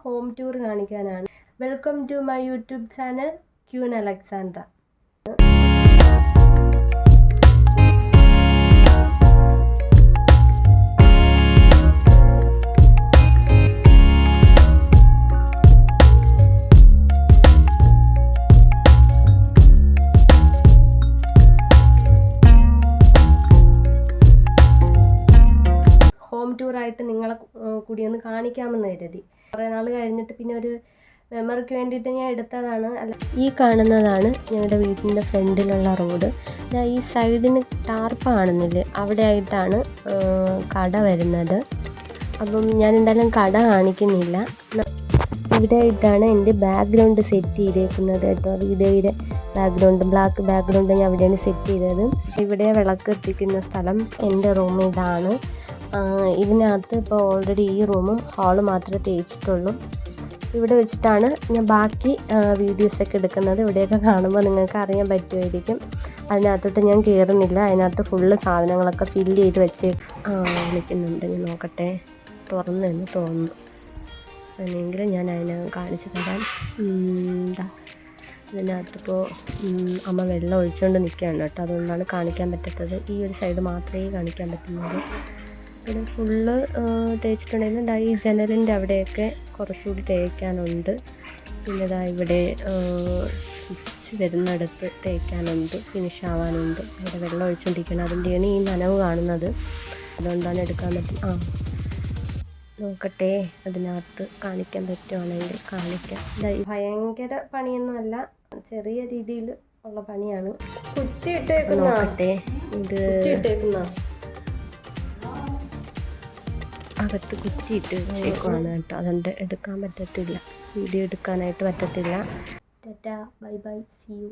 Home tour കാണിക്കാനാണ്. Welcome to my YouTube channel queen Alexandra. Home ടൂറായിട്ട് നിങ്ങളെ കൂടി ഒന്ന് കാണിക്കാമെന്ന് കരുതി. കുറേ നാൾ കഴിഞ്ഞിട്ട് പിന്നെ ഒരു മെമ്മറിക്ക് വേണ്ടിയിട്ട് ഞാൻ എടുത്തതാണ്. ഈ കാണുന്നതാണ് ഞങ്ങളുടെ വീട്ടിൻ്റെ ഫ്രണ്ടിലുള്ള റോഡ്. ഈ സൈഡിന് ടാർപ്പ കാണുന്നില്ലേ, അവിടെ ആയിട്ടാണ് കട വരുന്നത്. അപ്പം ഞാൻ എന്തായാലും കട കാണിക്കുന്നില്ല. ഇവിടെ ആയിട്ടാണ് എൻ്റെ ബാക്ക്ഗ്രൗണ്ട് സെറ്റ് ചെയ്തേക്കുന്നത് കേട്ടോ. വീഡിയോയുടെ ബാക്ക്ഗ്രൗണ്ട്, ബ്ലാക്ക് ബാക്ക്ഗ്രൗണ്ട് ഞാൻ അവിടെയാണ് സെറ്റ് ചെയ്തത്. ഇവിടെ വിളക്ക് എത്തിക്കുന്ന സ്ഥലം എൻ്റെ റൂം ഇതാണ്. ഇതിനകത്ത് ഇപ്പോൾ ഓൾറെഡി ഈ റൂമും ഹാള് മാത്രമേ തേച്ചിട്ടുള്ളൂ. ഇവിടെ വെച്ചിട്ടാണ് ഞാൻ ബാക്കി വീഡിയോസൊക്കെ എടുക്കുന്നത്. ഇവിടെയൊക്കെ കാണുമ്പോൾ നിങ്ങൾക്ക് അറിയാൻ പറ്റുമായിരിക്കും. അതിനകത്തോട്ട് ഞാൻ കയറുന്നില്ല. അതിനകത്ത് ഫുള്ള് സാധനങ്ങളൊക്കെ ഫില്ല് ചെയ്ത് വെച്ച് വിളിക്കുന്നുണ്ട്. ഞാൻ നോക്കട്ടെ, തുറന്നെന്ന് തോന്നുന്നു. അല്ലെങ്കിൽ ഞാൻ അതിനെ കാണിച്ചു തരാം. ഇതിനകത്തിപ്പോൾ അമ്മ വെള്ളം ഒഴിച്ചുകൊണ്ട് നിൽക്കുകയാണ് കേട്ടോ. അതുകൊണ്ടാണ് കാണിക്കാൻ പറ്റാത്തത്. ഈ ഒരു സൈഡ് മാത്രമേ കാണിക്കാൻ പറ്റുന്നുള്ളൂ. പിന്നെ ഫുള്ള് തേച്ചിട്ടുണ്ടെങ്കിൽ ഈ ജനലിൻ്റെ അവിടെയൊക്കെ കുറച്ചുകൂടി തേക്കാനുണ്ട്. പിന്നെ ഇവിടെ സ്വിച്ച് വരുന്നിടത്ത് തേക്കാനുണ്ട്, ഫിനിഷ് ആവാനുണ്ട്. അവിടെ വെള്ളം ഒഴിച്ചുകൊണ്ടിരിക്കണം. അതിൻ്റെയാണ് ഈ നനവ് കാണുന്നത്. അതുകൊണ്ടാണ് എടുക്കാൻ പറ്റും. നോക്കട്ടെ, അതിനകത്ത് കാണിക്കാൻ പറ്റുവാണെങ്കിൽ കാണിക്കാം. ഭയങ്കര പണിയൊന്നുമല്ല, ചെറിയ രീതിയിൽ ഉള്ള പണിയാണ്. നോക്കട്ടെ, ഇത് അകത്ത് കുറ്റിയിട്ട് വെച്ചേക്കുവാണ് കേട്ടോ. അതുകൊണ്ട് എടുക്കാൻ പറ്റത്തില്ല, വീഡിയോ എടുക്കാനായിട്ട് പറ്റത്തില്ല. Tata, bye bye, see U.